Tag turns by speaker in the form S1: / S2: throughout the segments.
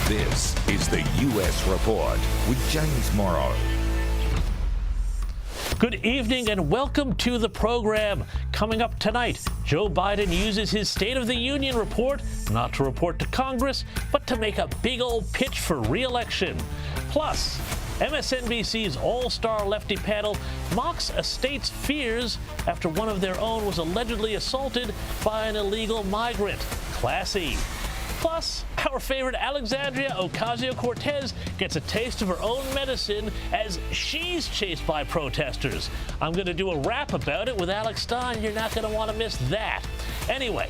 S1: This is the U.S. Report with James Morrow.
S2: Good evening and welcome to the program. Coming up tonight, Joe Biden uses his State of the Union report not to report to Congress, but to make a big old pitch for re-election. Plus, MSNBC's all-star lefty panel mocks a state's fears after one of their own was allegedly assaulted by an illegal migrant. Classy. Plus, our favorite Alexandria Ocasio-Cortez gets a taste of her own medicine as she's chased by protesters. I'm going to do a rap about it with Alex Stein. You're not going to want to miss that. Anyway,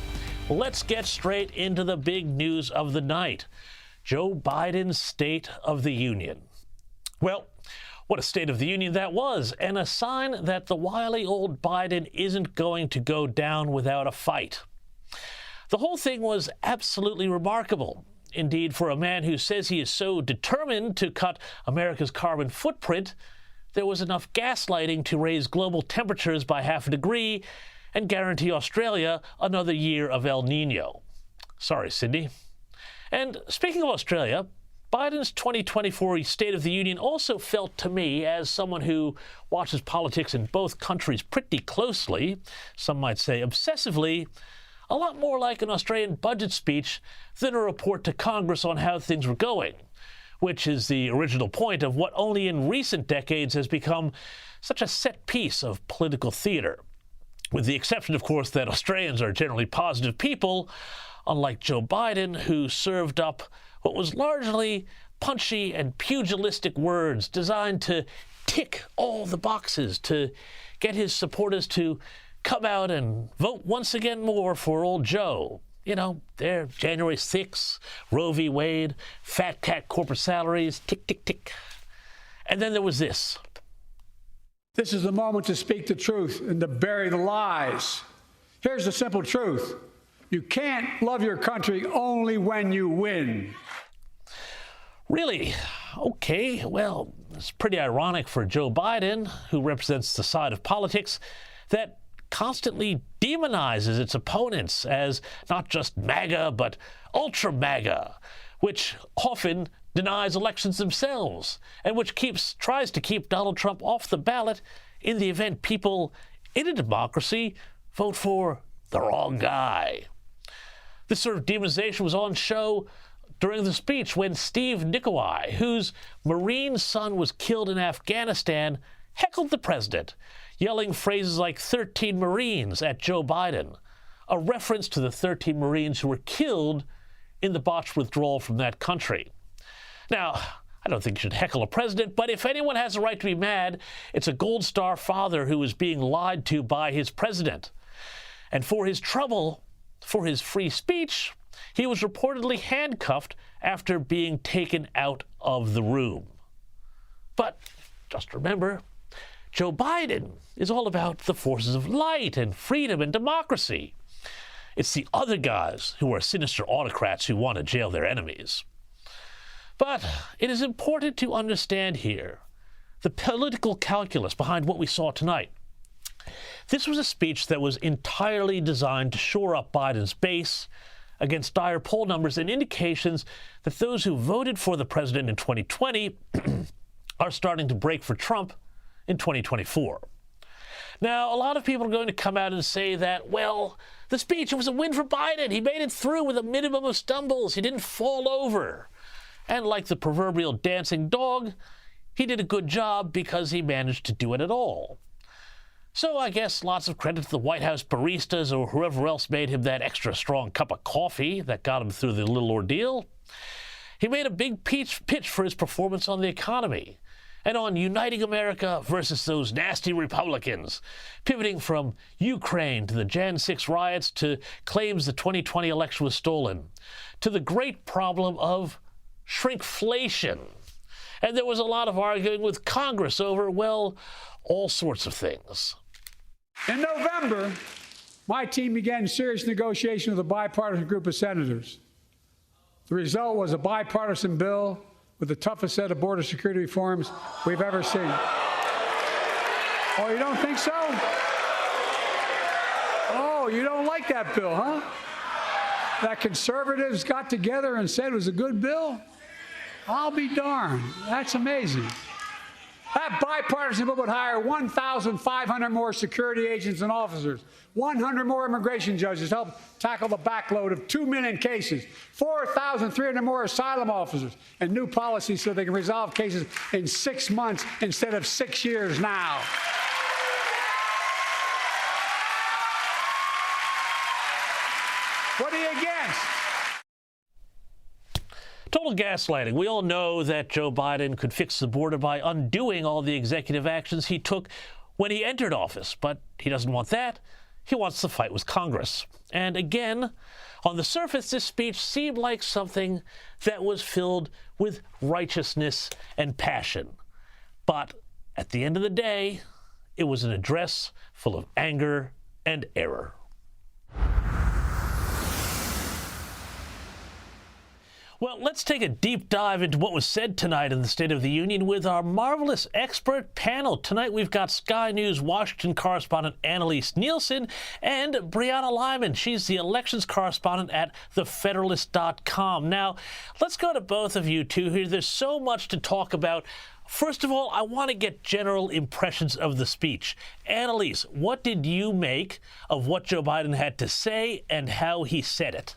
S2: let's get straight into the big news of the night. Joe Biden's State of the Union. Well, what a State of the Union that was, and a sign that the wily old Biden isn't going to go down without a fight. The whole thing was absolutely remarkable. Indeed, for a man who says he is so determined to cut America's carbon footprint, there was enough gaslighting to raise global temperatures by half a degree and guarantee Australia another year of El Nino. Sorry, Sydney. And speaking of Australia, Biden's 2024 State of the Union also felt to me, as someone who watches politics in both countries pretty closely, some might say obsessively, a lot more like an Australian budget speech than a report to Congress on how things were going, which is the original point of what only in recent decades has become such a set piece of political theater. With the exception, of course, that Australians are generally positive people, unlike Joe Biden, who served up what was largely punchy and pugilistic words designed to tick all the boxes to get his supporters to come out and vote once again more for old Joe. You know, they're January 6th, Roe v. Wade, fat cat corporate salaries, tick, tick, tick. And then there was this.
S3: This is the moment to speak the truth and to bury the lies. Here's the simple truth. You can't love your country only when you win.
S2: Really? Okay, well, it's pretty ironic for Joe Biden, who represents the side of politics that constantly demonizes its opponents as not just MAGA, but ultra MAGA, which often denies elections themselves, and which tries to keep Donald Trump off the ballot in the event people in a democracy vote for the wrong guy. This sort of demonization was on show during the speech when Steve Nikolai, whose Marine son was killed in Afghanistan, heckled the president, yelling phrases like 13 Marines at Joe Biden, a reference to the 13 Marines who were killed in the botched withdrawal from that country. Now, I don't think you should heckle a president, but if anyone has a right to be mad, it's a Gold Star father who is being lied to by his president. And for his trouble, for his free speech, he was reportedly handcuffed after being taken out of the room. But just remember, Joe Biden is all about the forces of light and freedom and democracy. It's the other guys who are sinister autocrats who want to jail their enemies. But it is important to understand here the political calculus behind what we saw tonight. This was a speech that was entirely designed to shore up Biden's base against dire poll numbers and indications that those who voted for the president in 2020 are starting to break for Trump in 2024. Now, a lot of people are going to come out and say that, well, the speech, it was a win for Biden. He made it through with a minimum of stumbles. He didn't fall over. And like the proverbial dancing dog, he did a good job because he managed to do it at all. So I guess lots of credit to the White House baristas or whoever else made him that extra strong cup of coffee that got him through the little ordeal. He made a big pitch for his performance on the economy and on uniting America versus those nasty Republicans, pivoting from Ukraine to the Jan 6 riots to claims the 2020 election was stolen, to the great problem of shrinkflation. And there was a lot of arguing with Congress over, well, all sorts of things.
S3: In November, my team began serious negotiation with a bipartisan group of senators. The result was a bipartisan bill with the toughest set of border security reforms we've ever seen. Oh, you don't think so? Oh, you don't like that bill, huh? That conservatives got together and said it was a good bill? I'll be darned. That's amazing. That bipartisan bill would hire 1,500 more security agents and officers, 100 more immigration judges to help tackle the backload of 2 million cases, 4,300 more asylum officers, and new policies so they can resolve cases in 6 months instead of 6 years now. What are you against?
S2: Total gaslighting. We all know that Joe Biden could fix the border by undoing all the executive actions he took when he entered office. But he doesn't want that. He wants to fight with Congress. And again, on the surface, this speech seemed like something that was filled with righteousness and passion. But at the end of the day, it was an address full of anger and error. Well, let's take a deep dive into what was said tonight in the State of the Union with our marvelous expert panel. Tonight we've got Sky News Washington correspondent Annalise Nielsen and Brianna Lyman. She's the elections correspondent at thefederalist.com. Now, let's go to both of you two here. There's so much to talk about. First of all, I want to get general impressions of the speech. Annalise, what did you make of what Joe Biden had to say and how he said it?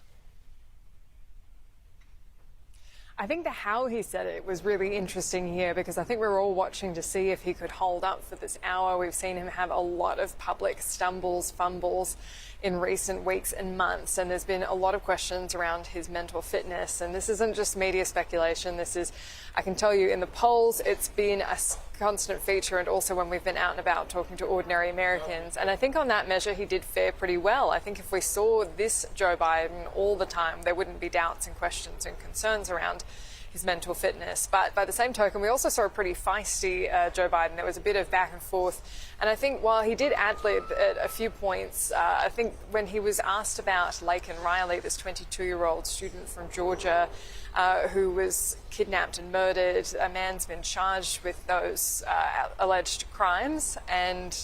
S4: I think the how he said it was really interesting here because I think we were all watching to see if he could hold up for this hour. We've seen him have a lot of public stumbles, fumbles in recent weeks and months, and there's been a lot of questions around his mental fitness. And this isn't just media speculation. This is, I can tell you, in the polls, it's been a constant feature, and also when we've been out and about talking to ordinary Americans. And I think on that measure, he did fare pretty well. I think if we saw this Joe Biden all the time, there wouldn't be doubts and questions and concerns around his mental fitness. But by the same token, we also saw a pretty feisty Joe Biden. There was a bit of back and forth. And I think while he did ad-lib at a few points, I think when he was asked about Laken Riley, this 22-year-old student from Georgia who was kidnapped and murdered, a man's been charged with those alleged crimes. And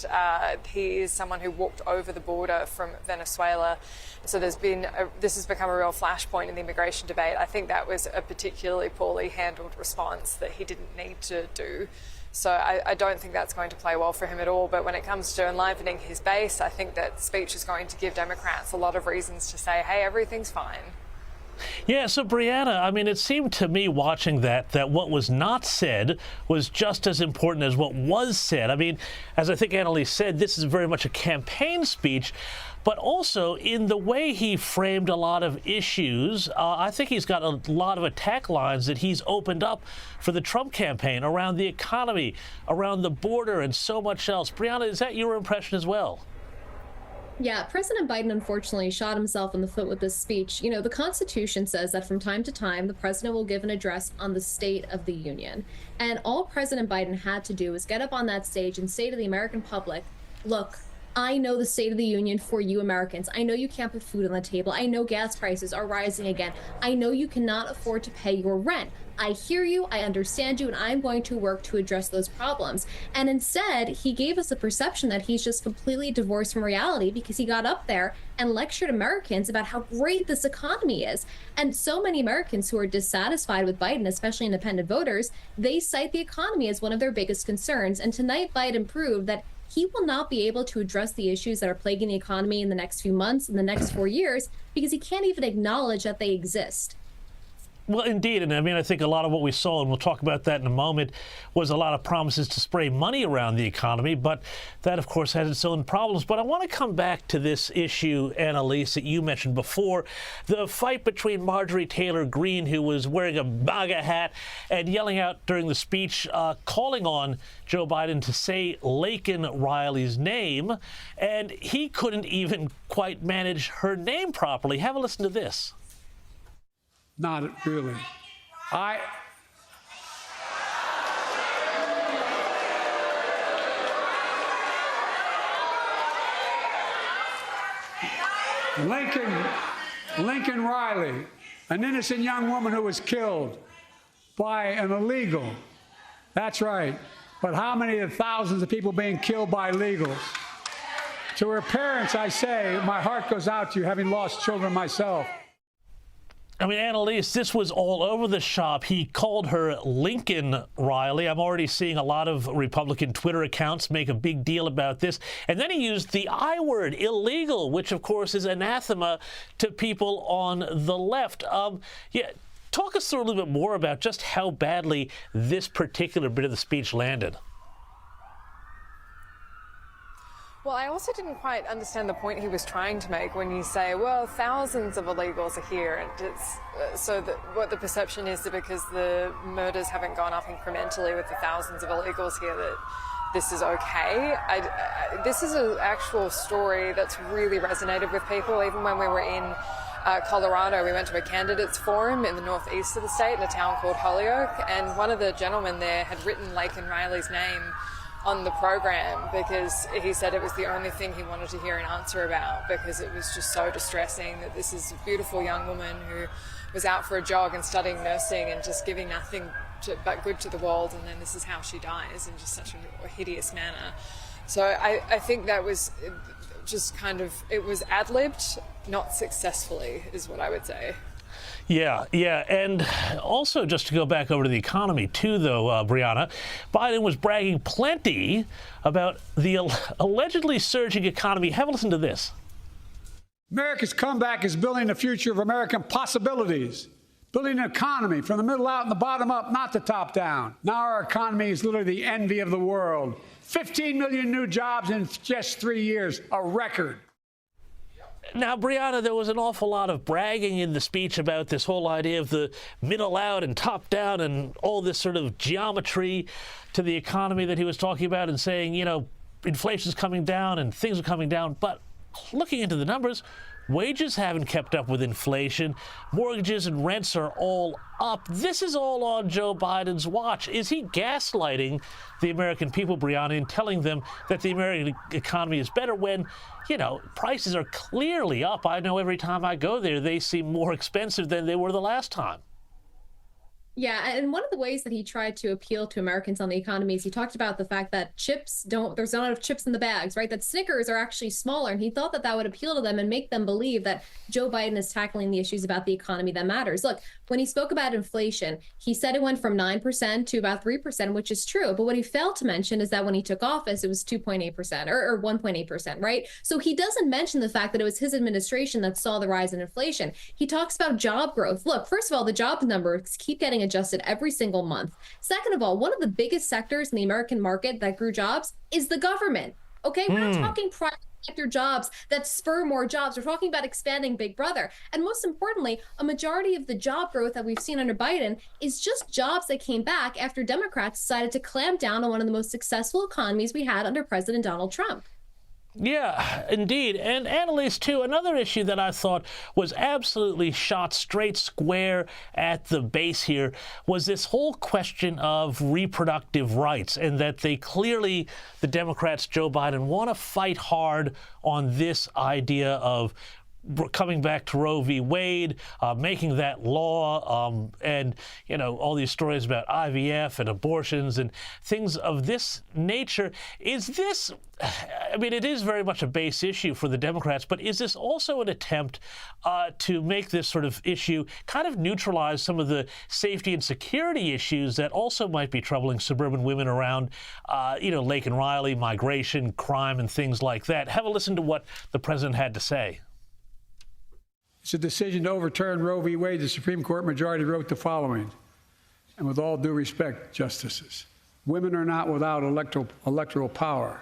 S4: he is someone who walked over the border from Venezuela. So this has become a real flashpoint in the immigration debate. I think that was a particularly poorly handled response that he didn't need to do. So I don't think that's going to play well for him at all. But when it comes to enlivening his base, I think that speech is going to give Democrats a lot of reasons to say, hey, everything's fine.
S2: Yeah, so Brianna, I mean, it seemed to me watching that what was not said was just as important as what was said. I mean, as I think Annalise said, this is very much a campaign speech, but also in the way he framed a lot of issues, I think he's got a lot of attack lines that he's opened up for the Trump campaign around the economy, around the border, and so much else. Brianna, is that your impression as well?
S5: Yeah, President Biden unfortunately shot himself in the foot with this speech. You know, the Constitution says that from time to time, the president will give an address on the State of the Union. And all President Biden had to do was get up on that stage and say to the American public, look, I know the State of the Union for you Americans. I know you can't put food on the table. I know gas prices are rising again. I know you cannot afford to pay your rent. I hear you, I understand you, and I'm going to work to address those problems. And instead, he gave us a perception that he's just completely divorced from reality because he got up there and lectured Americans about how great this economy is. And so many Americans who are dissatisfied with Biden, especially independent voters, they cite the economy as one of their biggest concerns. And tonight, Biden proved that he will not be able to address the issues that are plaguing the economy in the next few months, in the next 4 years, because he can't even acknowledge that they exist.
S2: Well, indeed. And I mean, I think a lot of what we saw, and we'll talk about that in a moment, was a lot of promises to spray money around the economy. But that, of course, has its own problems. But I want to come back to this issue, Annalise, that you mentioned before, the fight between Marjorie Taylor Greene, who was wearing a MAGA hat and yelling out during the speech, calling on Joe Biden to say Laken Riley's name. And he couldn't even quite manage her name properly. Have a listen to this.
S3: Not really. Laken Riley, an innocent young woman who was killed by an illegal. That's right. But how many of the thousands of people being killed by illegals? To her parents, I say, my heart goes out to you, having lost children myself.
S2: I mean, Annalise, this was all over the shop. He called her Lincoln Riley. I'm already seeing a lot of Republican Twitter accounts make a big deal about this. And then he used the I word, illegal, which, of course, is anathema to people on the left. Yeah, talk us through a little bit more about just how badly this particular bit of the speech landed.
S4: Well, I also didn't quite understand the point he was trying to make when you say, well, thousands of illegals are here, and it's so that what the perception is that because the murders haven't gone up incrementally with the thousands of illegals here that this is okay. This is an actual story that's really resonated with people. Even when we were in Colorado, we went to a candidates forum in the northeast of the state in a town called Holyoke, and one of the gentlemen there had written Laken Riley's name on the program because he said it was the only thing he wanted to hear an answer about, because it was just so distressing that this is a beautiful young woman who was out for a jog and studying nursing and just giving nothing but good to the world, and then this is how she dies in just such a hideous manner. So I think that was just kind of, it was ad-libbed, not successfully, is what I would say.
S2: Yeah, and also just to go back over to the economy too, though, Brianna, Biden was bragging plenty about the allegedly surging economy. Have a listen to this.
S3: America's comeback is building the future of American possibilities, building an economy from the middle out and the bottom up, not the top down. Now our economy is literally the envy of the world. 15 million new jobs in just 3 years, a record.
S2: Now, Brianna, there was an awful lot of bragging in the speech about this whole idea of the middle out and top down and all this sort of geometry to the economy that he was talking about and saying, you know, inflation's coming down and things are coming down. But looking into the numbers, wages haven't kept up with inflation. Mortgages and rents are all up. This is all on Joe Biden's watch. Is he gaslighting the American people, Brianna, and telling them that the American economy is better when, you know, prices are clearly up? I know every time I go there, they seem more expensive than they were the last time.
S5: Yeah, and one of the ways that he tried to appeal to Americans on the economy is he talked about the fact that there's not enough chips in the bags, right? That Snickers are actually smaller, and he thought that that would appeal to them and make them believe that Joe Biden is tackling the issues about the economy that matters. Look, when he spoke about inflation, he said it went from 9% to about 3%, which is true. But what he failed to mention is that when he took office, it was 2.8% or 1.8%, right? So he doesn't mention the fact that it was his administration that saw the rise in inflation. He talks about job growth. Look, first of all, the jobs numbers keep getting adjusted every single month. Second of all, one of the biggest sectors in the American market that grew jobs is the government. Okay, we're not talking private sector jobs that spur more jobs. We're talking about expanding Big Brother. And most importantly, a majority of the job growth that we've seen under Biden is just jobs that came back after Democrats decided to clamp down on one of the most successful economies we had under President Donald Trump.
S2: Yeah, indeed. And Annalise, too, another issue that I thought was absolutely shot straight square at the base here was this whole question of reproductive rights, and that they clearly, the Democrats, Joe Biden, want to fight hard on this idea of coming back to Roe v. Wade, making that law, and, you know, all these stories about IVF and abortions and things of this nature. Is this, I mean, it is very much a base issue for the Democrats, but is this also an attempt to make this sort of issue kind of neutralize some of the safety and security issues that also might be troubling suburban women around, you know, Laken Riley, migration, crime, and things like that? Have a listen to what the president had to say.
S3: It's a decision to overturn Roe v. Wade. The Supreme Court majority wrote the following, and with all due respect, justices, women are not without electoral power.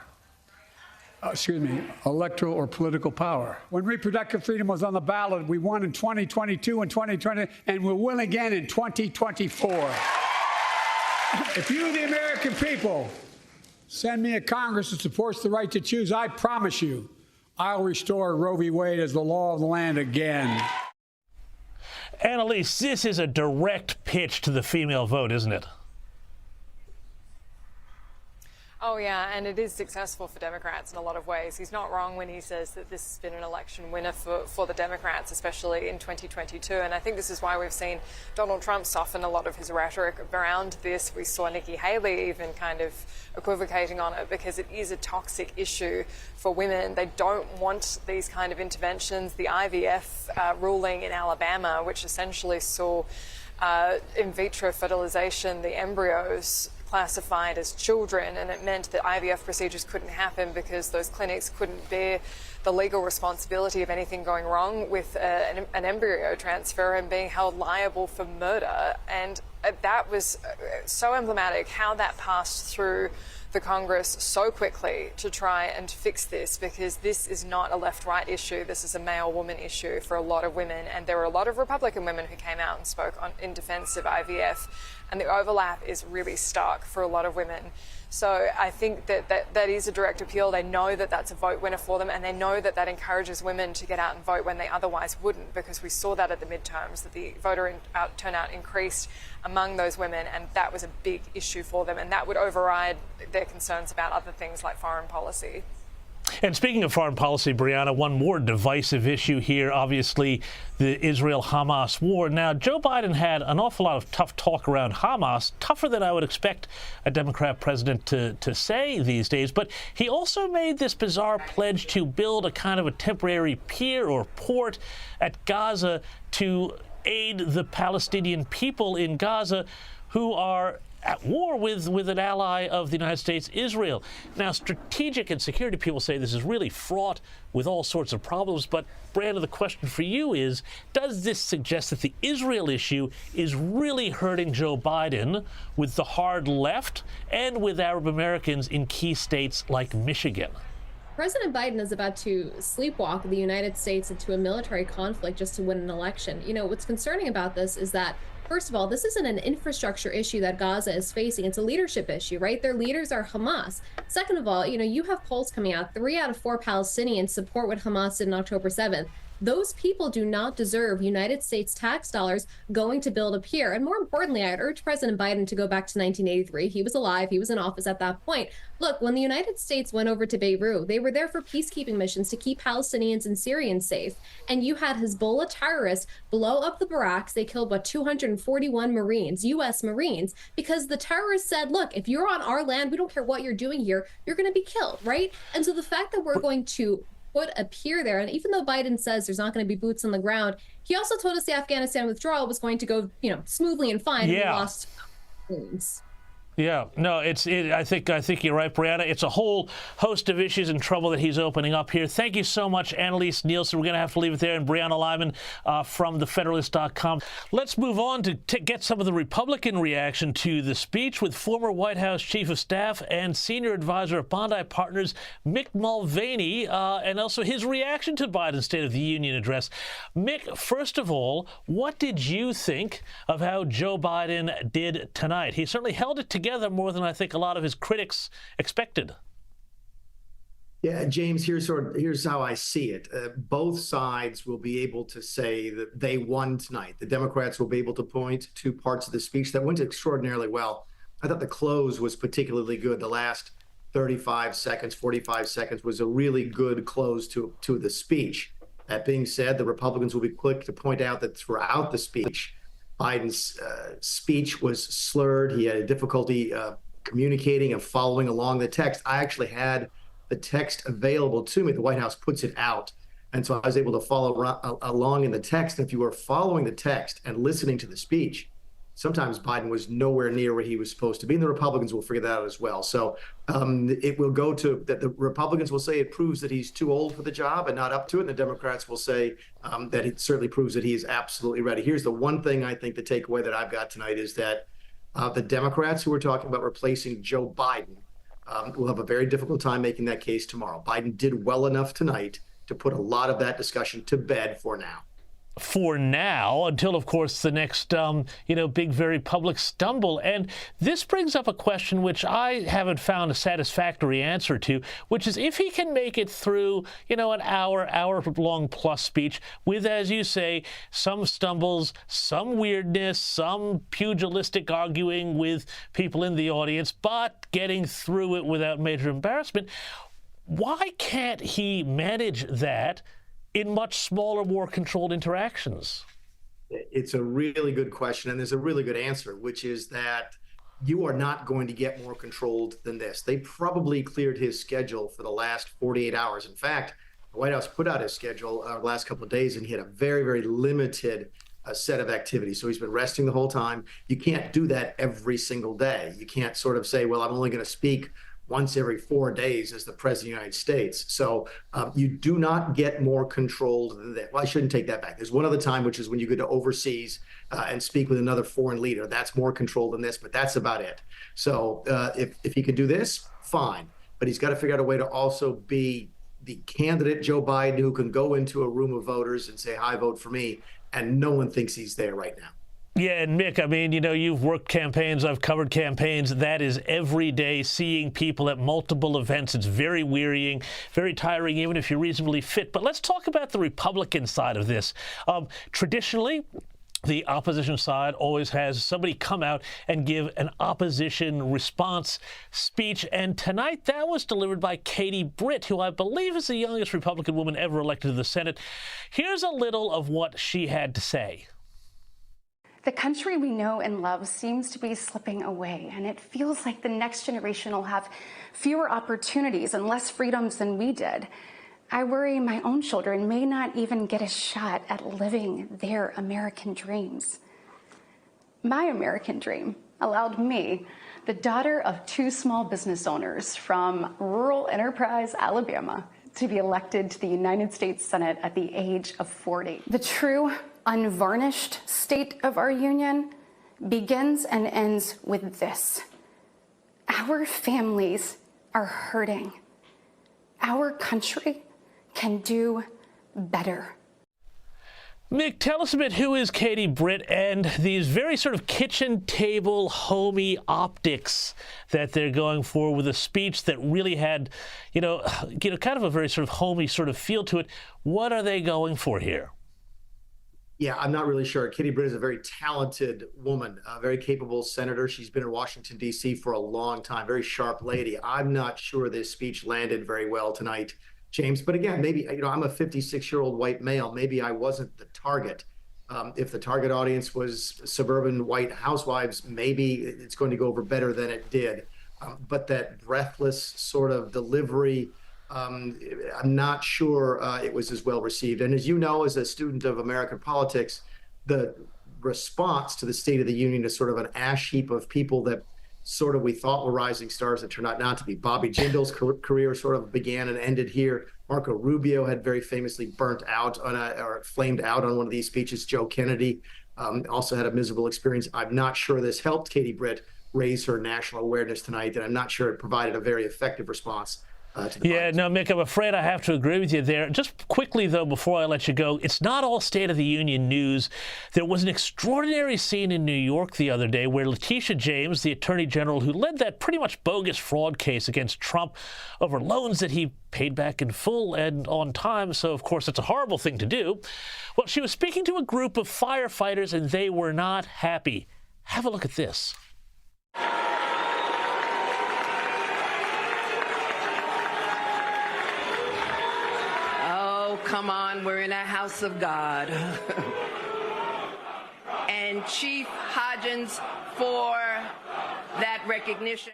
S3: Electoral or political power. When reproductive freedom was on the ballot, we won in 2022 and 2020, and we'll win again in 2024. If you, the American people, send me a Congress that supports the right to choose, I promise you, I'll restore Roe v. Wade as the law of the land again.
S2: Annalise, this is a direct pitch to the female vote, isn't it?
S4: Oh, Oh, yeah, and it is successful for Democrats in a lot of ways. He's not wrong when he says that this has been an election winner for the Democrats, especially in 2022. And I think this is why we've seen Donald Trump soften a lot of his rhetoric around this. We saw Nikki Haley even kind of equivocating on it because it is a toxic issue for women. They don't want these kind of interventions. The IVF ruling in Alabama, which essentially saw in vitro fertilization, the embryos classified as children, and it meant that IVF procedures couldn't happen because those clinics couldn't bear the legal responsibility of anything going wrong with an embryo transfer and being held liable for murder. And that was so emblematic how that passed through the Congress so quickly to try and fix this, because this is not a left-right issue. This is a male-woman issue for a lot of women, and there were a lot of Republican women who came out and spoke in defense of IVF, and the overlap is really stark for a lot of women. So I think that is a direct appeal. They know that that's a vote winner for them, and they know that that encourages women to get out and vote when they otherwise wouldn't, because we saw that at the midterms, that the voter turnout increased among those women, and that was a big issue for them, and that would override their concerns about other things like foreign policy.
S2: And speaking of foreign policy, Brianna, one more divisive issue here, obviously, the Israel-Hamas war. Now, Joe Biden had an awful lot of tough talk around Hamas, tougher than I would expect a Democrat president to say these days. But he also made this bizarre pledge to build a kind of a temporary pier or port at Gaza to aid the Palestinian people in Gaza who are at war with an ally of the United States, Israel. Now, strategic and security people say this is really fraught with all sorts of problems, but Brianna, the question for you is, does this suggest that the Israel issue is really hurting Joe Biden with the hard left and with Arab Americans in key states like Michigan?
S5: President Biden is about to sleepwalk the United States into a military conflict just to win an election. You know, what's concerning about this is that, first of all, this isn't an infrastructure issue that Gaza is facing. It's a leadership issue, right? Their leaders are Hamas. Second of all, you know, you have polls coming out. 3 out of 4 Palestinians support what Hamas did on October 7th. Those people do not deserve United States tax dollars going to build a pier. And more importantly, I'd urge President Biden to go back to 1983. He was alive. He was in office at that point. Look, when the United States went over to Beirut, they were there for peacekeeping missions to keep Palestinians and Syrians safe. And you had Hezbollah terrorists blow up the barracks. They killed, 241 Marines, U.S. Marines, because the terrorists said, look, if you're on our land, we don't care what you're doing here, you're going to be killed, right? And so the fact that we're going to put a pier there, and even though Biden says there's not going to be boots on the ground, he also told us the Afghanistan withdrawal was going to go, smoothly and fine.
S2: Yeah.
S5: And we lost wounds.
S2: Yeah, no, I think you're right, Brianna. It's a whole host of issues and trouble that he's opening up here. Thank you so much, Annalise Nielsen. We're going to have to leave it there. And Brianna Lyman from thefederalist.com. Let's move on to get some of the Republican reaction to the speech with former White House Chief of Staff and Senior Advisor of Bondi Partners, Mick Mulvaney, and also his reaction to Biden's State of the Union address. Mick, first of all, what did you think of how Joe Biden did tonight? He certainly held it together more than I think a lot of his critics expected.
S6: Yeah, James, here's how I see it. Both sides will be able to say that they won tonight. The Democrats will be able to point to parts of the speech that went extraordinarily well. I thought the close was particularly good. The last 35 seconds, 45 seconds was a really good close to the speech. That being said, the Republicans will be quick to point out that throughout the speech, Biden's speech was slurred. He had a difficulty communicating and following along the text. I actually had the text available to me. The White House puts it out. And so I was able to follow along in the text. And if you were following the text and listening to the speech, sometimes Biden was nowhere near where he was supposed to be. And the Republicans will figure that out as well. So it will go to that. The Republicans will say it proves that he's too old for the job and not up to it. And the Democrats will say that it certainly proves that he is absolutely ready. Here's the one thing I think the takeaway that I've got tonight is that the Democrats who are talking about replacing Joe Biden will have a very difficult time making that case tomorrow. Biden did well enough tonight to put a lot of that discussion to bed for now.
S2: for now, until, of course, the next, big, very public stumble. And this brings up a question which I haven't found a satisfactory answer to, which is if he can make it through, an hour-long plus speech with, as you say, some stumbles, some weirdness, some pugilistic arguing with people in the audience, but getting through it without major embarrassment, why can't he manage that in much smaller, more controlled interactions?
S6: It's a really good question, and there's a really good answer, which is that you are not going to get more controlled than this. They probably cleared his schedule for the last 48 hours. In fact, the White House put out his schedule the last couple of days, and he had a very, very limited set of activities. So he's been resting the whole time. You can't do that every single day. You can't sort of say, well, I'm only going to speak once every 4 days as the president of the United States. So you do not get more controlled than that. Well, I shouldn't take that back. There's one other time, which is when you go to overseas and speak with another foreign leader. That's more controlled than this, but that's about it. So if he can do this, fine. But he's got to figure out a way to also be the candidate, Joe Biden, who can go into a room of voters and say, hi, vote for me. And no one thinks he's there right now.
S2: Yeah, and Mick, I mean, you've worked campaigns, I've covered campaigns. That is every day seeing people at multiple events. It's very wearying, very tiring, even if you're reasonably fit. But let's talk about the Republican side of this. Traditionally, the opposition side always has somebody come out and give an opposition response speech. And tonight that was delivered by Britt, who I believe is the youngest Republican woman ever elected to the Senate. Here's a little of what she had to say.
S7: The country we know and love seems to be slipping away, and it feels like the next generation will have fewer opportunities and less freedoms than we did. I worry my own children may not even get a shot at living their American dreams. My American dream allowed me, the daughter of 2 small business owners from rural Enterprise, Alabama, to be elected to the United States Senate at the age of 40. The true, unvarnished state of our union begins and ends with this. Our families are hurting. Our country can do better.
S2: Mick, tell us a bit, who is Britt and these very sort of kitchen table homey optics that they're going for with a speech that really had, kind of a very sort of homey sort of feel to it. What are they going for here?
S6: Yeah, I'm not really sure. Britt is a very talented woman, a very capable senator. She's been in Washington, D.C. for a long time, very sharp lady. I'm not sure this speech landed very well tonight, James. But again, maybe, I'm a 56-year-old white male. Maybe I wasn't the target. If the target audience was suburban white housewives, maybe it's going to go over better than it did. But that breathless sort of delivery, I'm not sure it was as well received. And as you know, as a student of American politics, the response to the State of the Union is sort of an ash heap of people that sort of we thought were rising stars that turned out not to be. Bobby Jindal's career sort of began and ended here. Marco Rubio had very famously burnt out or flamed out on one of these speeches. Joe Kennedy also had a miserable experience. I'm not sure this helped Britt raise her national awareness tonight, and I'm not sure it provided a very effective response. Yeah,
S2: no, Mick, I'm afraid I have to agree with you there. Just quickly, though, before I let you go, it's not all State of the Union news. There was an extraordinary scene in New York the other day where Letitia James, the Attorney General who led that pretty much bogus fraud case against Trump over loans that he paid back in full and on time, so of course it's a horrible thing to do. Well, she was speaking to a group of firefighters and they were not happy. Have a look at this.
S8: Come on, we're in a house of God. And Chief Hodgins for that recognition.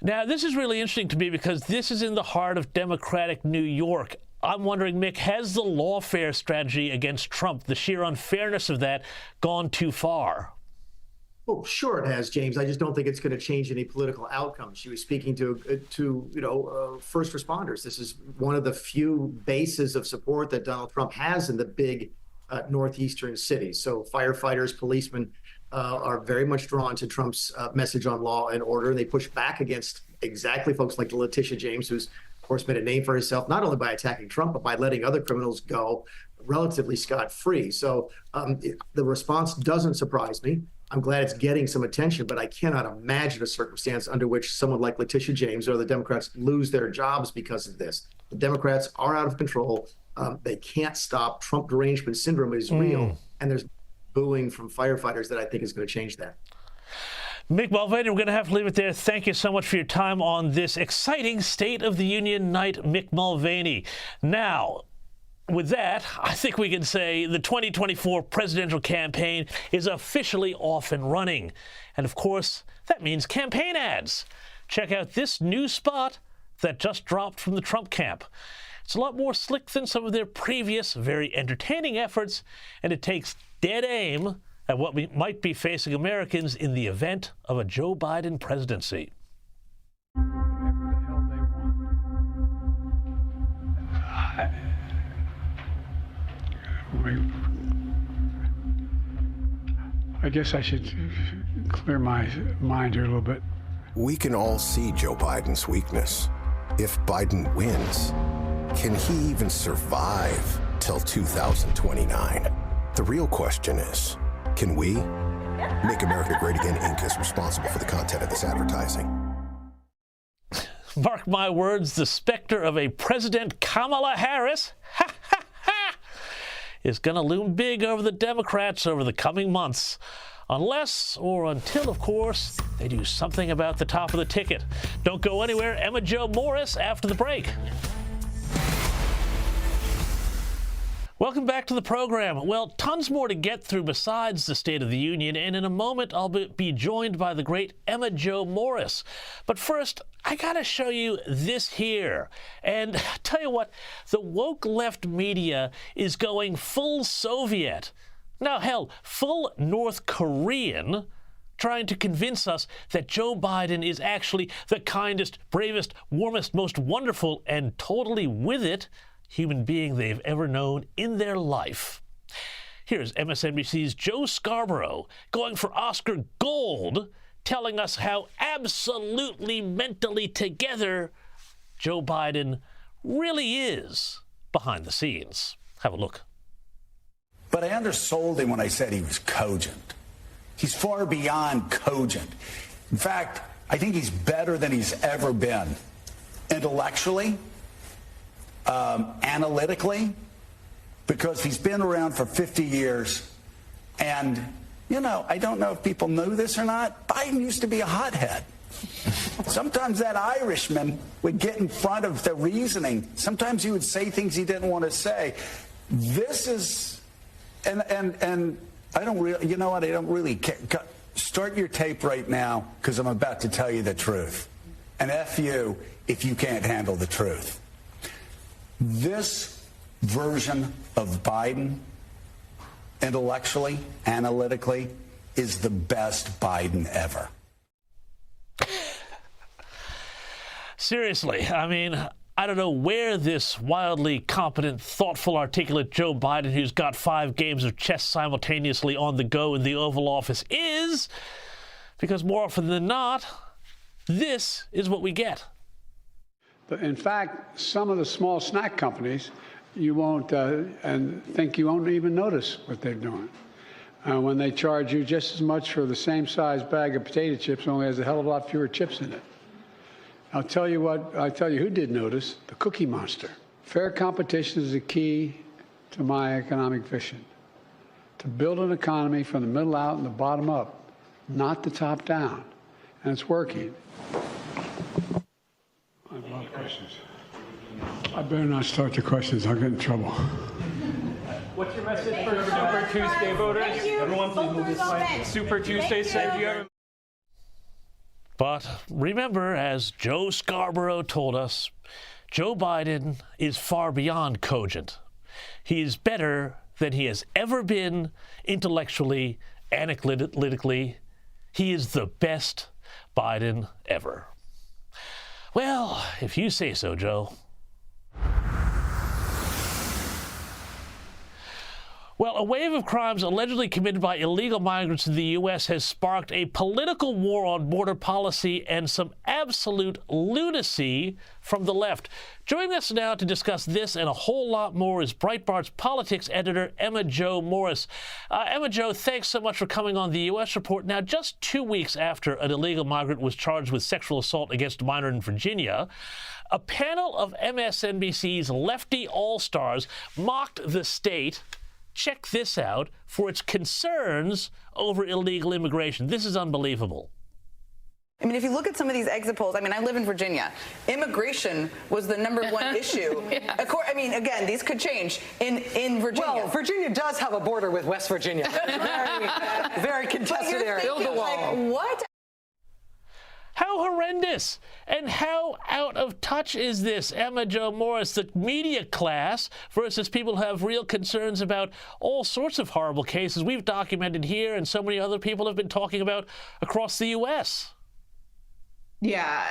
S2: Now, this is really interesting to me because this is in the heart of Democratic New York. I'm wondering, Mick, has the lawfare strategy against Trump, the sheer unfairness of that, gone too far?
S6: Oh, sure it has, James. I just don't think it's going to change any political outcome. She was speaking to first responders. This is one of the few bases of support that Donald Trump has in the big northeastern cities. So firefighters, policemen are very much drawn to Trump's message on law and order. And they push back against exactly folks like Letitia James, who's, of course, made a name for herself, not only by attacking Trump, but by letting other criminals go. relatively scot-free. So the response doesn't surprise me. I'm glad it's getting some attention, but I cannot imagine a circumstance under which someone like Letitia James or the Democrats lose their jobs because of this. The Democrats are out of control. They can't stop. Trump derangement syndrome is real, and there's booing from firefighters that I think is going to change that.
S2: Mick Mulvaney, we're going to have to leave it there. Thank you so much for your time on this exciting State of the Union night, Mick Mulvaney. Now, with that, I think we can say the 2024 presidential campaign is officially off and running. And of course, that means campaign ads. Check out this new spot that just dropped from the Trump camp. It's a lot more slick than some of their previous very entertaining efforts, and it takes dead aim at what we might be facing Americans in the event of a Joe Biden presidency.
S3: I guess I should clear my mind here a little bit.
S9: We can all see Joe Biden's weakness. If Biden wins, can he even survive till 2029? The real question is, can we? Make America Great Again Inc. is responsible for the content of this advertising.
S2: Mark my words, the specter of a President Kamala Harris is going to loom big over the Democrats over the coming months. Unless, or until, of course, they do something about the top of the ticket. Don't go anywhere. Emma Jo Morris after the break. Welcome back to the program. Well, tons more to get through besides the State of the Union, and in a moment I'll be joined by the great Emma Jo Morris. But first, I gotta show you this here. And tell you what, the woke left media is going full Soviet. Now, hell, full North Korean, trying to convince us that Joe Biden is actually the kindest, bravest, warmest, most wonderful, and totally with it human being they've ever known in their life. Here's MSNBC's Joe Scarborough going for Oscar Gold, telling us how absolutely mentally together Joe Biden really is behind the scenes. Have a look.
S10: But I undersold him when I said he was cogent. He's far beyond cogent. In fact, I think he's better than he's ever been. Intellectually, analytically, because he's been around for 50 years. And, you know, I don't know if people know this or not, Biden used to be a hothead. Sometimes that Irishman would get in front of the reasoning. Sometimes he would say things he didn't want to say. This is, and I don't really, you know what, I don't really care. Start your tape right now, because I'm about to tell you the truth. And F you if you can't handle the truth. This version of Biden, intellectually, analytically, is the best Biden ever.
S2: Seriously, I mean, I don't know where this wildly competent, thoughtful, articulate Joe Biden, who's got 5 games of chess simultaneously on the go in the Oval Office, is, because more often than not, this is what we get.
S3: In fact, some of the small snack companies, you won't and think you won't even notice what they're doing. When they charge you just as much for the same size bag of potato chips, only has a hell of a lot fewer chips in it. I'll tell you who did notice, the Cookie Monster. Fair competition is the key to my economic vision. To build an economy from the middle out and the bottom up, not the top down. And it's working. I have a lot of questions. I better not start the questions. I'll get in trouble.
S11: What's your message for Super Tuesday voters? Everyone, please move this way. Super Tuesday said you have.
S2: But remember, as Joe Scarborough told us, Joe Biden is far beyond cogent. He is better than he has ever been intellectually, analytically. He is the best Biden ever. Well, if you say so, Joe. Well, a wave of crimes allegedly committed by illegal migrants in the U.S. has sparked a political war on border policy and some absolute lunacy from the left. Joining us now to discuss this and a whole lot more is Breitbart's politics editor, Emma Jo Morris. Emma Jo, thanks so much for coming on the U.S. Report. Now, just 2 weeks after an illegal migrant was charged with sexual assault against a minor in Virginia, a panel of MSNBC's lefty all-stars mocked the state, check this out, for its concerns over illegal immigration. This is unbelievable.
S12: I mean, if you look at some of these exit polls, I mean, I live in Virginia. Immigration was the #1 issue.
S13: Yes.
S12: I mean, again, these could change in Virginia.
S13: Well, Virginia does have a border with West Virginia. Very contested area.
S12: Build the wall. Like, what?
S2: How horrendous and how out of touch is this, Emma Jo Morris? The media class versus people who have real concerns about all sorts of horrible cases we've documented here and so many other people have been talking about across the U.S.
S14: Yeah.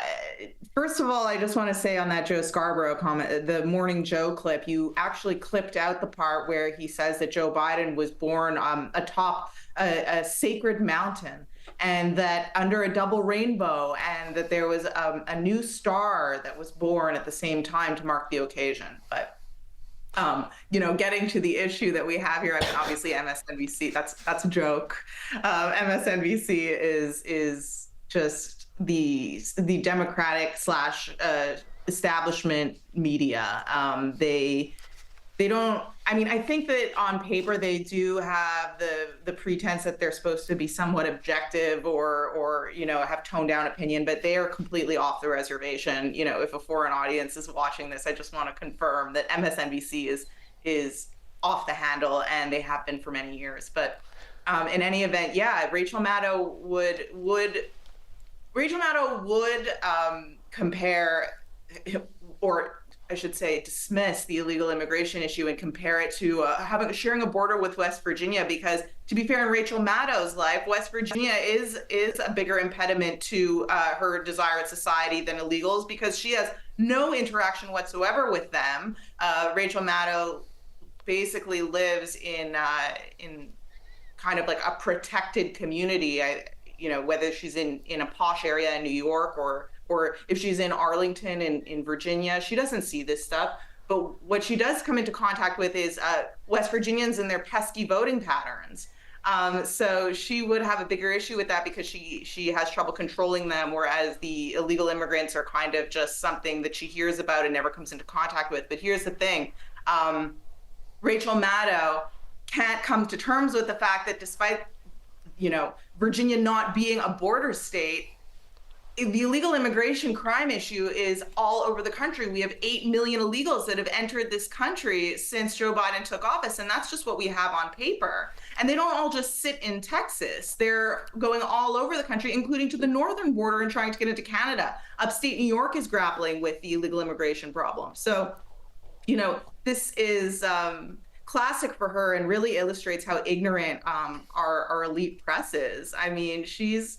S14: First of all, I just want to say on that Joe Scarborough comment, the Morning Joe clip, you actually clipped out the part where he says that Joe Biden was born atop a sacred mountain, and that under a double rainbow, and that there was a new star that was born at the same time to mark the occasion. But, you know, getting to the issue that we have here, I mean, obviously MSNBC, that's a joke. MSNBC is just the Democratic / establishment media. They don't, I mean, I think that on paper they do have the pretense that they're supposed to be somewhat objective or you know, have toned down opinion, but they are completely off the reservation. You know, if a foreign audience is watching this, I just want to confirm that MSNBC is off the handle, and they have been for many years. But in any event, yeah, Rachel Maddow would compare, or I should say, dismiss the illegal immigration issue and compare it to sharing a border with West Virginia, because to be fair, in Rachel Maddow's life, West Virginia is a bigger impediment to her desired society than illegals, because she has no interaction whatsoever with them. Rachel Maddow basically lives in kind of like a protected community. You know, whether she's in a posh area in New York or if she's in Arlington in Virginia, she doesn't see this stuff. But what she does come into contact with is West Virginians and their pesky voting patterns. So she would have a bigger issue with that, because she has trouble controlling them, whereas the illegal immigrants are kind of just something that she hears about and never comes into contact with. But here's the thing. Rachel Maddow can't come to terms with the fact that despite, you know, Virginia not being a border state, the illegal immigration crime issue is all over the country. We have 8 million illegals that have entered this country since Joe Biden took office, and that's just what we have on paper. And they don't all just sit in Texas. They're going all over the country, including to the northern border and trying to get into Canada. Upstate New York is grappling with the illegal immigration problem. So, you know, this is classic for her and really illustrates how ignorant our elite press is. I mean, she's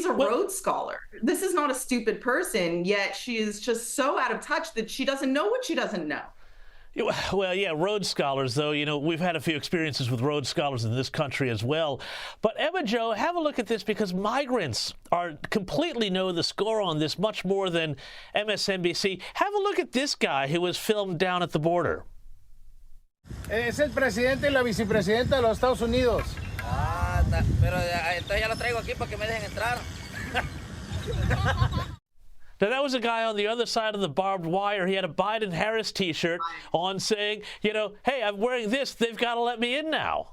S14: a Rhodes Scholar. This is not a stupid person, yet she is just so out of touch that she doesn't know what she doesn't know.
S2: Well, yeah, Rhodes Scholars, though, you know, we've had a few experiences with Rhodes Scholars in this country as well. But Emma Jo, have a look at this, because migrants completely know the score on this much more than MSNBC. Have a look at this guy who was filmed down at the border.
S15: Es el presidente y la vicepresidenta de los Estados Unidos.
S16: Ah, pero entonces ya lo traigo aquí para que me dejen entrar.
S2: Now, that was a guy on the other side of the barbed wire. He had a Biden-Harris T-shirt on saying, you know, hey, I'm wearing this. They've got to let me in now.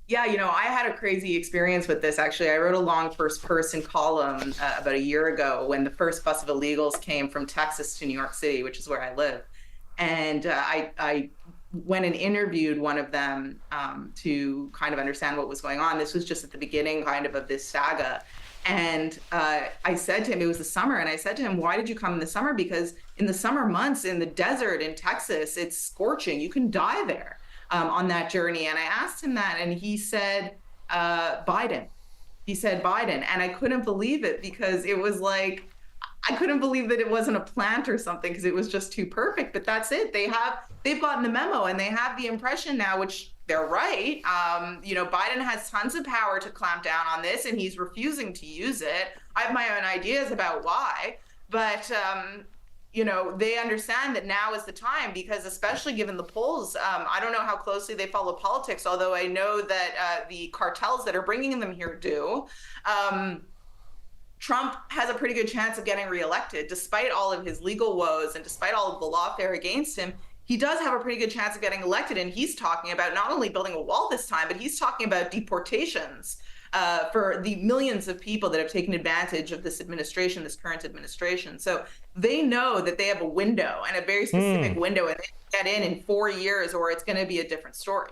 S14: Yeah, you know, I had a crazy experience with this, actually. I wrote a long first-person column about a year ago when the first bus of illegals came from Texas to New York City, which is where I live. And I went and interviewed one of them to kind of understand what was going on. This was just at the beginning kind of this saga. And I said to him, it was the summer, and I said to him, why did you come in the summer? Because in the summer months in the desert in Texas, it's scorching. You can die there on that journey. And I asked him that, and he said, Biden. He said Biden. And I couldn't believe it, because it was like, I couldn't believe that it wasn't a plant or something because it was just too perfect. But that's it. They've gotten the memo and they have the impression now, which they're right. Biden has tons of power to clamp down on this, and he's refusing to use it. I have my own ideas about why, but they understand that now is the time because, especially given the polls, I don't know how closely they follow politics, although I know that the cartels that are bringing them here do. Trump has a pretty good chance of getting reelected, despite all of his legal woes and despite all of the lawfare against him. He does have a pretty good chance of getting elected, and he's talking about not only building a wall this time, but he's talking about deportations for the millions of people that have taken advantage of this administration, this current administration. So they know that they have a window, and a very specific window, and they get in 4 years, or it's going to be a different story.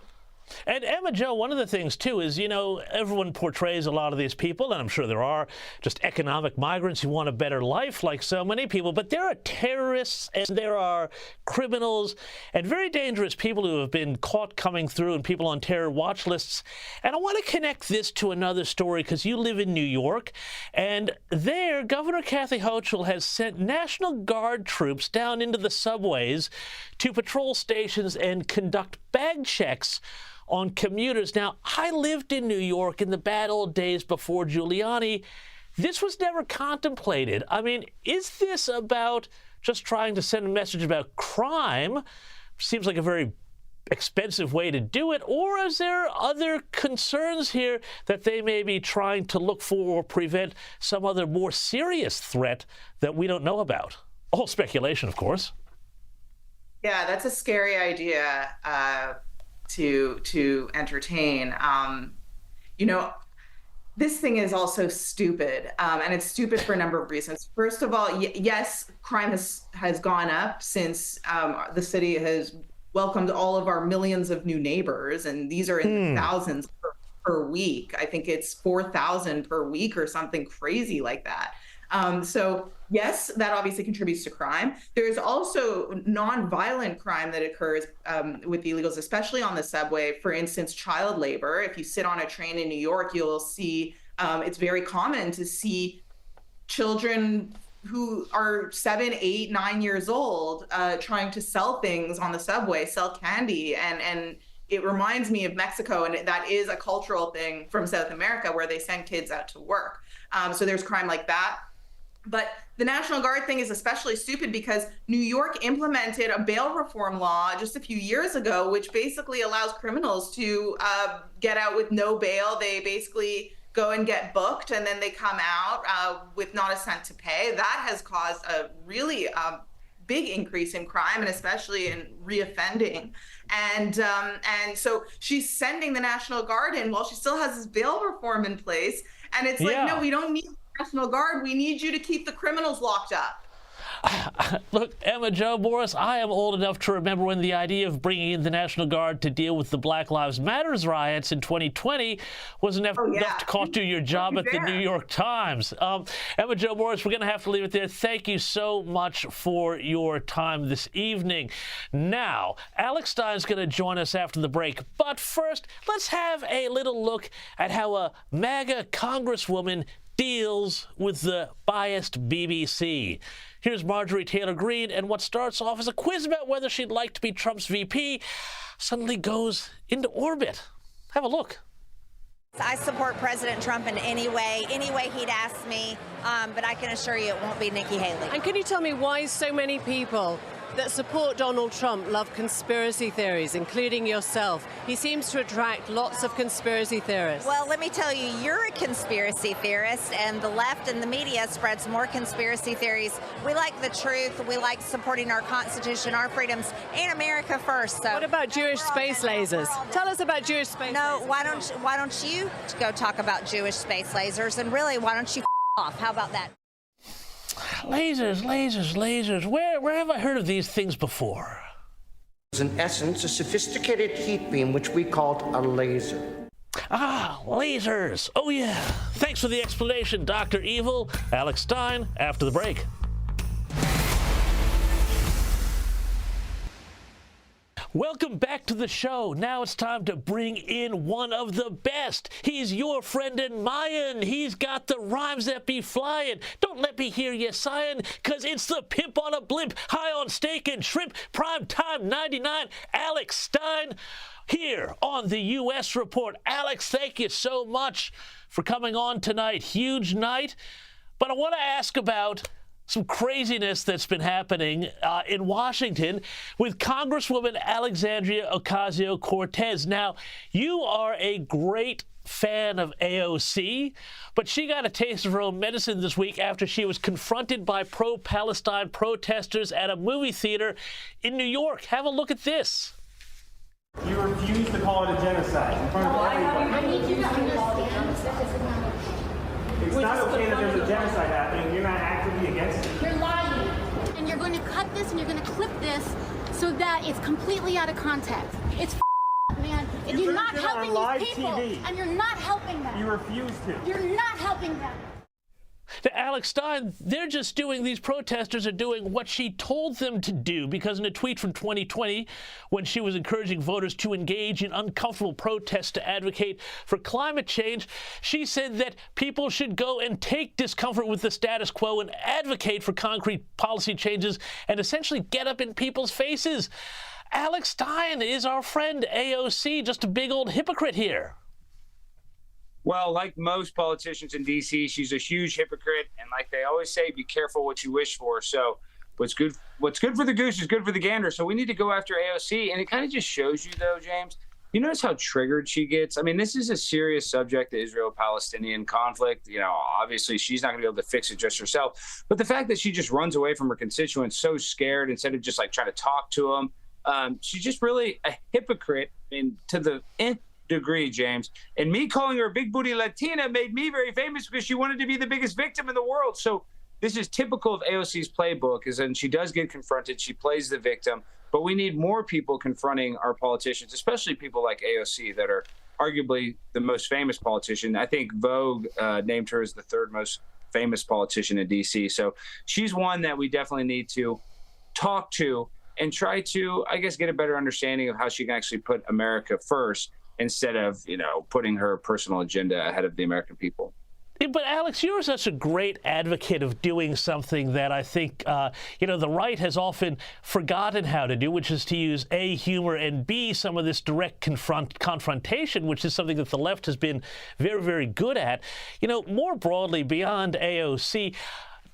S2: And Emma Jo, one of the things, too, is, everyone portrays a lot of these people, and I'm sure there are just economic migrants who want a better life, like so many people, but there are terrorists and there are criminals and very dangerous people who have been caught coming through and people on terror watch lists. And I want to connect this to another story because you live in New York, and there, Governor Kathy Hochul has sent National Guard troops down into the subways to patrol stations and conduct bag checks on commuters. Now, I lived in New York in the bad old days before Giuliani. This was never contemplated. I mean, is this about just trying to send a message about crime? Seems like a very expensive way to do it. Or is there other concerns here that they may be trying to look for or prevent some other more serious threat that we don't know about? All speculation, of course.
S14: Yeah, that's a scary idea to entertain. This thing is also stupid, and it's stupid for a number of reasons. First of all, yes, crime has gone up since the city has welcomed all of our millions of new neighbors, and these are in the thousands per week. I think it's 4,000 per week or something crazy like that. So yes, that obviously contributes to crime. There's also nonviolent crime that occurs with the illegals, especially on the subway. For instance, child labor. If you sit on a train in New York, you'll see it's very common to see children who are 7, 8, 9 years old trying to sell things on the subway, sell candy. And it reminds me of Mexico, and that is a cultural thing from South America where they send kids out to work. So there's crime like that. But the National Guard thing is especially stupid because New York implemented a bail reform law just a few years ago, which basically allows criminals to get out with no bail. They basically go and get booked, and then they come out with not a cent to pay. That has caused a really big increase in crime, and especially in reoffending. And so she's sending the National Guard in while she still has this bail reform in place. And it's like, no, we don't need National Guard. We need you to keep the criminals locked up.
S2: Look, Emma Jo Morris, I am old enough to remember when the idea of bringing in the National Guard to deal with the Black Lives Matter riots in 2020 was enough to cost you your job at the New York Times. Emma Jo Morris, we're going to have to leave it there. Thank you so much for your time this evening. Now, Alex Stein's going to join us after the break. But first, let's have a little look at how a MAGA congresswoman deals with the biased BBC. Here's Marjorie Taylor Greene, and what starts off as a quiz about whether she'd like to be Trump's VP suddenly goes into orbit. Have a look.
S17: I support President Trump in any way he'd ask me, but I can assure you it won't be Nikki Haley.
S18: And can you tell me why so many people that support Donald Trump love conspiracy theories, including yourself? He seems to attract lots of conspiracy theorists.
S17: Well, let me tell you, you're a conspiracy theorist, and the left and the media spreads more conspiracy theories. We like the truth. We like supporting our Constitution, our freedoms, and America first. So
S18: what about Jewish space lasers? Tell us about Jewish space lasers.
S17: No, why don't you go talk about Jewish space lasers? And really, why don't you off? How about that?
S2: Lasers, lasers, lasers. Where have I heard of these things before?
S19: It's in essence a sophisticated heat beam, which we called a laser.
S2: Ah, lasers. Oh, yeah. Thanks for the explanation, Dr. Evil. Alex Stein, after the break. Welcome back to the show. Now it's time to bring in one of the best. He's your friend and mine. He's got the rhymes that be flying. Don't let me hear you sighing, cause it's the pimp on a blimp, high on steak and shrimp, prime time 99, Alex Stein, here on the U.S. Report. Alex, thank you so much for coming on tonight. Huge night. But I want to ask about some craziness that's been happening in Washington with Congresswoman Alexandria Ocasio-Cortez. Now, you are a great fan of AOC, but she got a taste of her own medicine this week after she was confronted by pro-Palestine protesters at a movie theater in New York. Have a look at this.
S11: You refuse to call it a genocide in front of everybody.
S20: I need you to understand this is not.
S11: It's not okay that there's a genocide happening. You're not actively against it.
S20: You're lying. And you're going to cut this and you're going to clip this so that it's completely out of context. It's man. And you're not helping these people. TV. And you're not helping them.
S11: You refuse to.
S20: You're not helping them.
S2: To Alex Stein, they're just doing, these protesters are doing what she told them to do, because in a tweet from 2020, when she was encouraging voters to engage in uncomfortable protests to advocate for climate change, she said that people should go and take discomfort with the status quo and advocate for concrete policy changes and essentially get up in people's faces. Alex Stein is our friend AOC, just a big old hypocrite here.
S21: Well, like most politicians in D.C., she's a huge hypocrite. And like they always say, be careful what you wish for. So what's good for the goose is good for the gander. So we need to go after AOC. And it kind of just shows you, though, James, you notice how triggered she gets? I mean, this is a serious subject, the Israel-Palestinian conflict. You know, obviously she's not going to be able to fix it just herself. But the fact that she just runs away from her constituents so scared instead of just like trying to talk to them, she's just really a hypocrite to the nth degree, James. And me calling her a big booty Latina made me very famous because she wanted to be the biggest victim in the world. So this is typical of AOC's playbook, is when she does get confronted, she plays the victim. But we need more people confronting our politicians, especially people like AOC that are arguably the most famous politician. I think Vogue named her as the third most famous politician in D.C. So she's one that we definitely need to talk to and try to, I guess, get a better understanding of how she can actually put America first, instead of, you know, putting her personal agenda ahead of the American people.
S2: But Alex, you're such a great advocate of doing something that I think, you know, the right has often forgotten how to do, which is to use A, humor, and B, some of this direct confrontation, which is something that the left has been very, very good at. You know, more broadly, beyond AOC,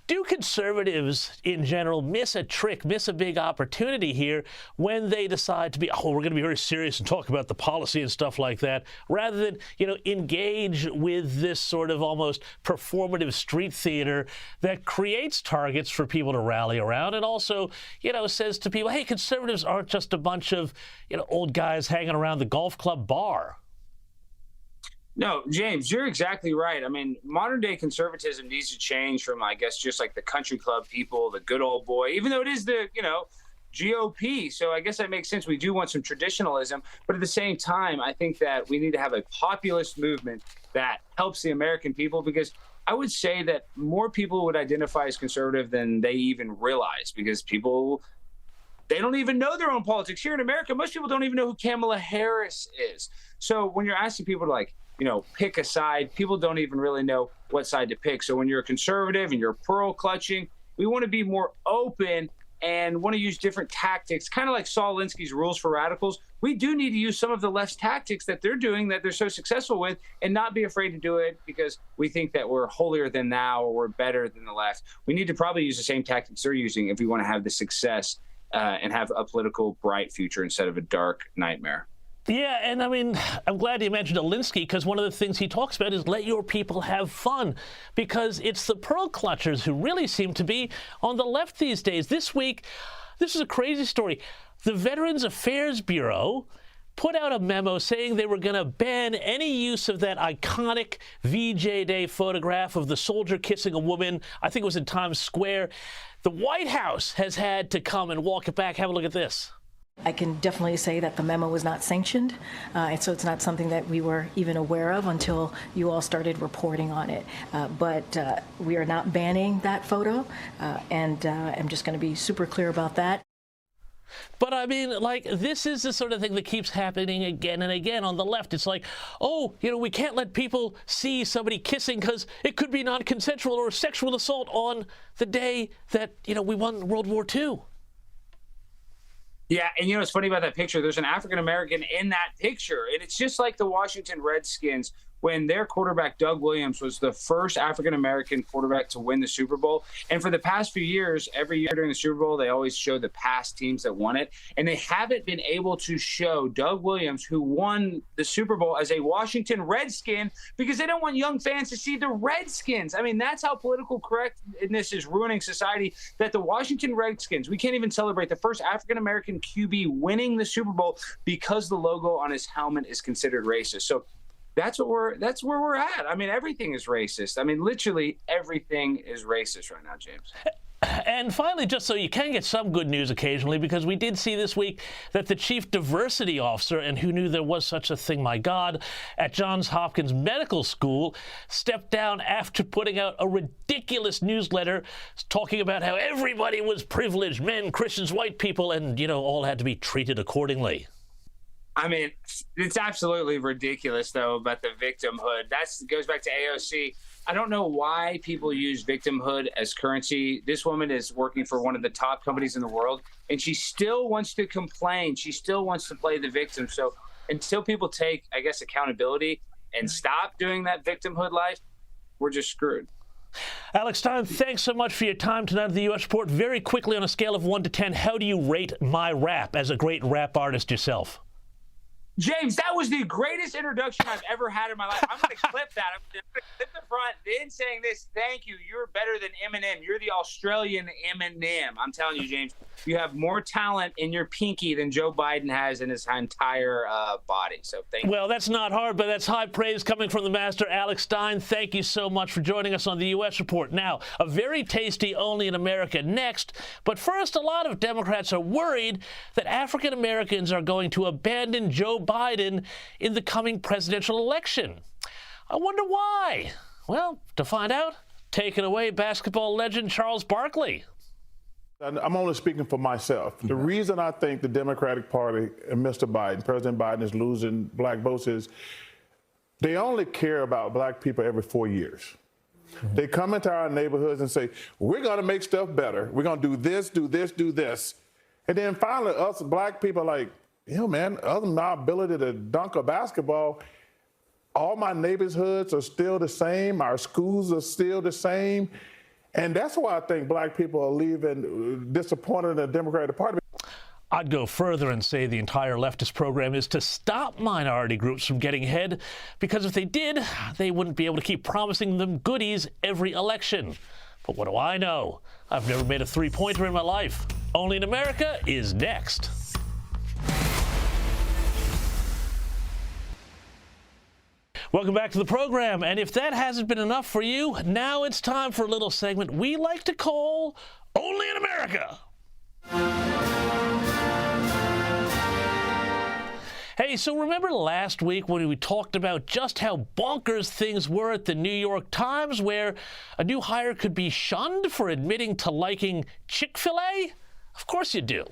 S2: do conservatives in general miss a trick, miss a big opportunity here when they decide to be, we're going to be very serious and talk about the policy and stuff like that, rather than, you know, engage with this sort of almost performative street theater that creates targets for people to rally around and also, you know, says to people, hey, conservatives aren't just a bunch of, you know, old guys hanging around the golf club bar.
S21: No, James, you're exactly right. I mean, modern day conservatism needs to change from, I guess, just like the country club people, the good old boy, even though it is the, you know, GOP. So I guess that makes sense. We do want some traditionalism. But at the same time, I think that we need to have a populist movement that helps the American people, because I would say that more people would identify as conservative than they even realize, because people, they don't even know their own politics. Here in America, most people don't even know who Kamala Harris is. So when you're asking people to, like, you know, pick a side, people don't even really know what side to pick. So when you're a conservative and you're pearl clutching, we want to be more open and want to use different tactics, kind of like Saul Alinsky's rules for radicals. We do need to use some of the left's tactics that they're doing, that they're so successful with, and not be afraid to do it because we think that we're holier than thou or we're better than the left. We need to probably use the same tactics they're using if we want to have the success and have a political bright future instead of a dark nightmare.
S2: Yeah, and I mean, I'm glad you mentioned Alinsky, because one of the things he talks about is let your people have fun, because it's the pearl clutchers who really seem to be on the left these days. This week, this is a crazy story. The Veterans Affairs Bureau put out a memo saying they were going to ban any use of that iconic VJ Day photograph of the soldier kissing a woman. I think it was in Times Square. The White House has had to come and walk it back. Have a look at this.
S22: I can definitely say that the memo was not sanctioned, and so it's not something that we were even aware of until you all started reporting on it. But we are not banning that photo, and I'm just going to be super clear about that.
S2: But I mean, like, this is the sort of thing that keeps happening again and again on the left. It's like, oh, you know, we can't let people see somebody kissing because it could be non-consensual or sexual assault on the day that, you know, we won World War II.
S21: Yeah, and you know what's funny about that picture? There's an African-American in that picture, and it's just like the Washington Redskins when their quarterback, Doug Williams, was the first African-American quarterback to win the Super Bowl. And for the past few years, every year during the Super Bowl, they always show the past teams that won it. And they haven't been able to show Doug Williams, who won the Super Bowl, as a Washington Redskin because they don't want young fans to see the Redskins. I mean, that's how political correctness is ruining society, that the Washington Redskins, we can't even celebrate the first African-American QB winning the Super Bowl because the logo on his helmet is considered racist. So that's where we're at. I mean, everything is racist. I mean, literally everything is racist right now, James.
S2: And finally, just so you can get some good news occasionally, because we did see this week that the chief diversity officer, and who knew there was such a thing, my God, at Johns Hopkins Medical School, stepped down after putting out a ridiculous newsletter talking about how everybody was privileged, men, Christians, white people, and, you know, all had to be treated accordingly.
S21: I mean, it's absolutely ridiculous, though, about the victimhood. That goes back to AOC. I don't know why people use victimhood as currency. This woman is working for one of the top companies in the world, and she still wants to complain. She still wants to play the victim. So until people take, I guess, accountability and stop doing that victimhood life, we're just screwed.
S2: Alex Stein, thanks so much for your time tonight at the U.S. Report. Very quickly, on a scale of 1 to 10, how do you rate my rap as a great rap artist yourself?
S21: James, that was the greatest introduction I've ever had in my life. I'm going to clip that. I'm going to clip the front, then saying this, thank you. You're better than Eminem. You're the Australian Eminem. I'm telling you, James, you have more talent in your pinky than Joe Biden has in his entire body. So thank you.
S2: Well, that's not hard, but that's high praise coming from the master, Alex Stein. Thank you so much for joining us on the U.S. Report. Now, a very tasty Only in America next. But first, a lot of Democrats are worried that African Americans are going to abandon Joe Biden in the coming presidential election. I wonder why. Well, to find out, take it away, basketball legend Charles Barkley.
S1: I'm only speaking for myself. The reason I think the Democratic Party and Mr. Biden, President Biden, is losing black votes is they only care about black people every 4 years. They come into our neighborhoods and say, we're going to make stuff better. We're going to do this, do this, do this. And then finally, us black people are like, you know, man, other than my ability to dunk a basketball, all my neighborhoods are still the same. Our schools are still the same. And that's why I think black people are leaving disappointed in the Democratic Party.
S2: I'd go further and say the entire leftist program is to stop minority groups from getting ahead, because if they did, they wouldn't be able to keep promising them goodies every election. But what do I know? I've never made a three-pointer in my life. Only in America is next. Welcome back to the program, and if that hasn't been enough for you, now it's time for a little segment we like to call Only in America. Hey, so remember last week when we talked about just how bonkers things were at the New York Times, where a new hire could be shunned for admitting to liking Chick-fil-A? Of course you do.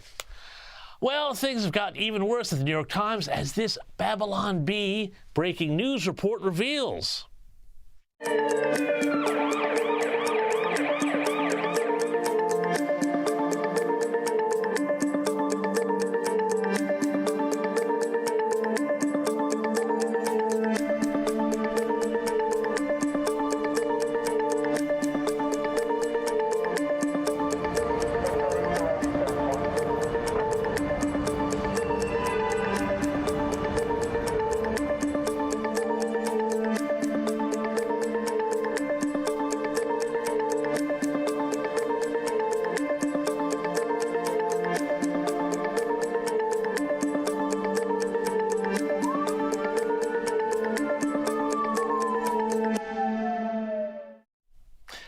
S2: Well, things have gotten even worse at the New York Times, as this Babylon Bee breaking news report reveals.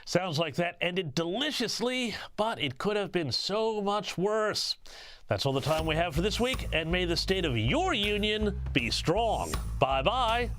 S2: Sounds like that ended deliciously, but it could have been so much worse. That's all the time we have for this week, and may the state of your union be strong. Bye-bye.